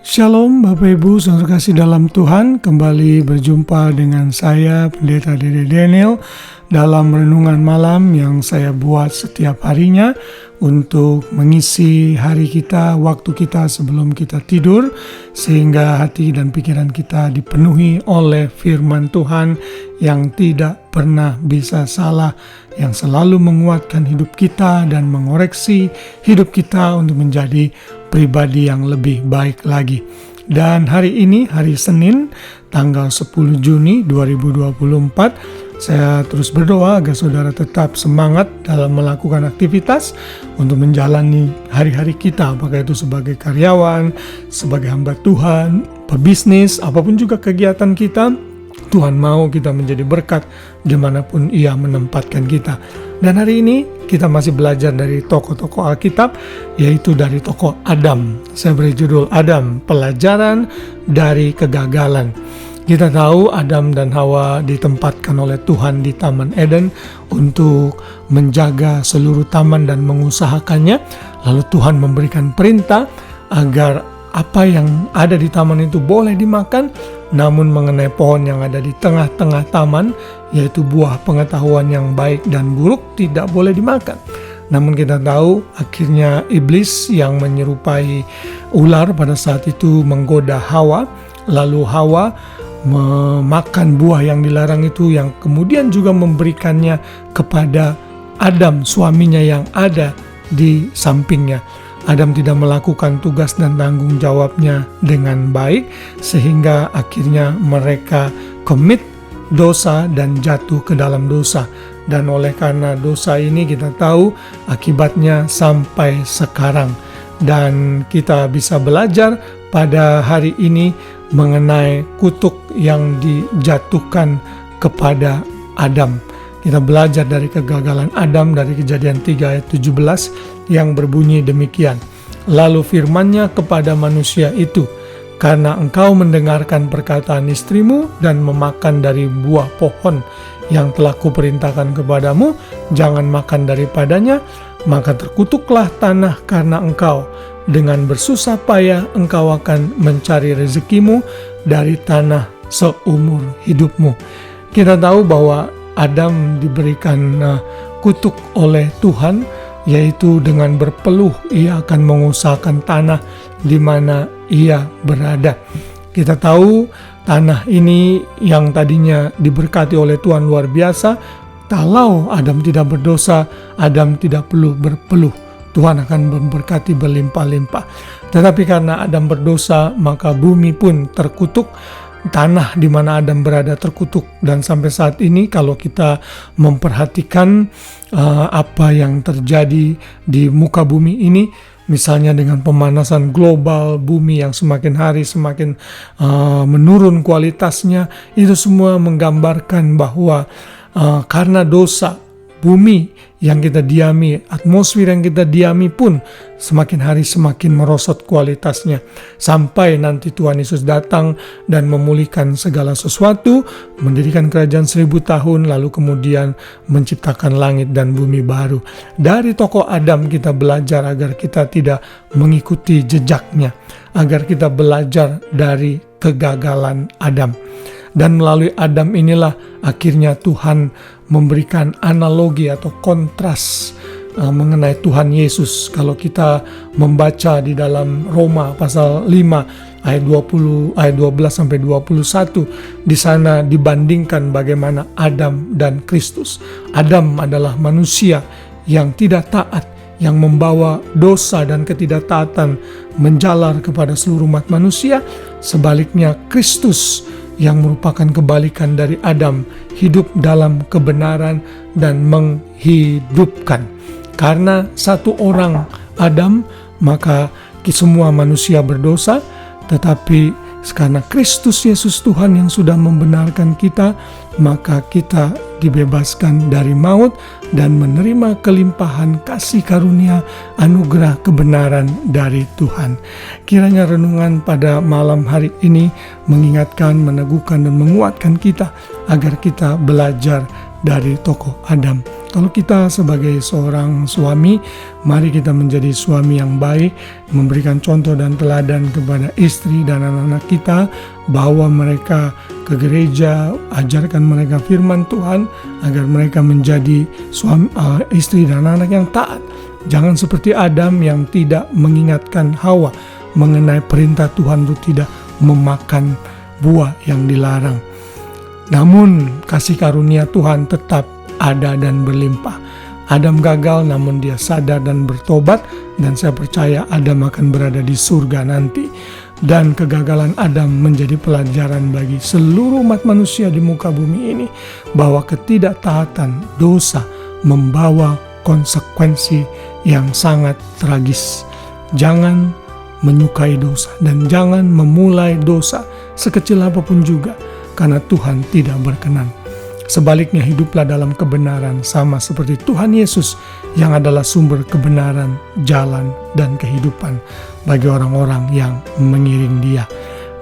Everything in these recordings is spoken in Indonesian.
Shalom Bapak Ibu saudara kasih dalam Tuhan, kembali berjumpa dengan saya Pendeta Dede Daniel dalam renungan malam yang saya buat setiap harinya untuk mengisi hari kita, waktu kita sebelum kita tidur, sehingga hati dan pikiran kita dipenuhi oleh firman Tuhan yang tidak pernah bisa salah, yang selalu menguatkan hidup kita dan mengoreksi hidup kita untuk menjadi pribadi yang lebih baik lagi. Dan hari ini, hari Senin, tanggal 10 Juni 2024, saya terus berdoa agar saudara tetap semangat dalam melakukan aktivitas untuk menjalani hari-hari kita, apakah itu sebagai karyawan, sebagai hamba Tuhan, pebisnis, apapun juga kegiatan kita. Tuhan mau kita menjadi berkat dimanapun Ia menempatkan kita. Dan hari ini kita masih belajar dari tokoh-tokoh Alkitab, yaitu dari tokoh Adam. Saya beri judul Adam, Pelajaran dari Kegagalan. Kita tahu Adam dan Hawa ditempatkan oleh Tuhan di Taman Eden untuk menjaga seluruh taman dan mengusahakannya. Lalu Tuhan memberikan perintah agar apa yang ada di taman itu boleh dimakan, namun mengenai pohon yang ada di tengah-tengah taman, yaitu buah pengetahuan yang baik dan buruk, tidak boleh dimakan. Namun kita tahu akhirnya iblis yang menyerupai ular pada saat itu menggoda Hawa, lalu Hawa memakan buah yang dilarang itu, yang kemudian juga memberikannya kepada Adam, suaminya yang ada di sampingnya. Adam tidak melakukan tugas dan tanggung jawabnya dengan baik, sehingga akhirnya mereka commit dosa dan jatuh ke dalam dosa. Dan oleh karena dosa ini kita tahu akibatnya sampai sekarang. Dan kita bisa belajar pada hari ini mengenai kutuk yang dijatuhkan kepada Adam. Kita belajar dari kegagalan Adam dari Kejadian 3 ayat 17 yang berbunyi demikian. Lalu firman-Nya kepada manusia itu, karena engkau mendengarkan perkataan istrimu dan memakan dari buah pohon yang telah kuperintahkan kepadamu, jangan makan daripadanya, maka terkutuklah tanah karena engkau. Dengan bersusah payah engkau akan mencari rezekimu dari tanah seumur hidupmu. Kita tahu bahwa Adam diberikan kutuk oleh Tuhan, yaitu dengan berpeluh ia akan mengusahakan tanah di mana ia berada. Kita tahu tanah ini yang tadinya diberkati oleh Tuhan luar biasa. Kalau Adam tidak berdosa, Adam tidak perlu berpeluh. Tuhan akan memberkati berlimpah-limpah. Tetapi karena Adam berdosa, maka bumi pun terkutuk. Tanah di mana Adam berada terkutuk, dan sampai saat ini kalau kita memperhatikan apa yang terjadi di muka bumi ini, misalnya dengan pemanasan global, bumi yang semakin hari semakin menurun kualitasnya, itu semua menggambarkan bahwa karena dosa, bumi yang kita diami, atmosfer yang kita diami pun semakin hari semakin merosot kualitasnya. Sampai nanti Tuhan Yesus datang dan memulihkan segala sesuatu, mendirikan kerajaan 1000 tahun, lalu kemudian menciptakan langit dan bumi baru. Dari tokoh Adam kita belajar agar kita tidak mengikuti jejaknya, agar kita belajar dari kegagalan Adam. Dan melalui Adam inilah akhirnya Tuhan memberikan analogi atau kontras mengenai Tuhan Yesus. Kalau kita membaca di dalam Roma pasal 5 ayat 12 sampai 21, di sana dibandingkan bagaimana Adam dan Kristus. Adam adalah manusia yang tidak taat, yang membawa dosa dan ketidaktaatan menjalar kepada seluruh umat manusia. Sebaliknya Kristus yang merupakan kebalikan dari Adam, hidup dalam kebenaran dan menghidupkan. Karena satu orang Adam, maka semua manusia berdosa, tetapi karena Kristus Yesus Tuhan yang sudah membenarkan kita, maka kita dibebaskan dari maut dan menerima kelimpahan kasih karunia anugerah kebenaran dari Tuhan. Kiranya renungan pada malam hari ini mengingatkan, meneguhkan dan menguatkan kita agar kita belajar dari tokoh Adam. Kalau kita sebagai seorang suami, mari kita menjadi suami yang baik, memberikan contoh dan teladan kepada istri dan anak-anak kita, bawa mereka ke gereja, ajarkan mereka firman Tuhan, agar mereka menjadi suami, istri dan anak yang taat. Jangan seperti Adam yang tidak mengingatkan Hawa mengenai perintah Tuhan untuk tidak memakan buah yang dilarang. Namun kasih karunia Tuhan tetap ada dan berlimpah. Adam gagal namun dia sadar dan bertobat, dan saya percaya Adam akan berada di surga nanti. Dan kegagalan Adam menjadi pelajaran bagi seluruh umat manusia di muka bumi ini, bahwa ketidaktaatan dosa membawa konsekuensi yang sangat tragis. Jangan menyukai dosa dan jangan memulai dosa sekecil apapun juga, karena Tuhan tidak berkenan. Sebaliknya, hiduplah dalam kebenaran sama seperti Tuhan Yesus yang adalah sumber kebenaran, jalan, dan kehidupan bagi orang-orang yang mengiring Dia.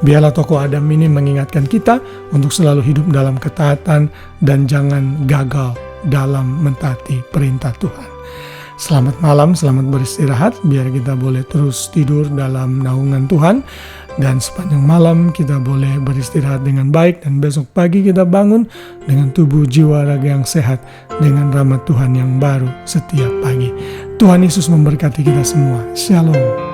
Biarlah tokoh Adam ini mengingatkan kita untuk selalu hidup dalam ketaatan dan jangan gagal dalam mentaati perintah Tuhan. Selamat malam, selamat beristirahat, biar kita boleh terus tidur dalam naungan Tuhan. Dan sepanjang malam kita boleh beristirahat dengan baik, dan besok pagi kita bangun dengan tubuh jiwa raga yang sehat, dengan rahmat Tuhan yang baru setiap pagi. Tuhan Yesus memberkati kita semua. Shalom.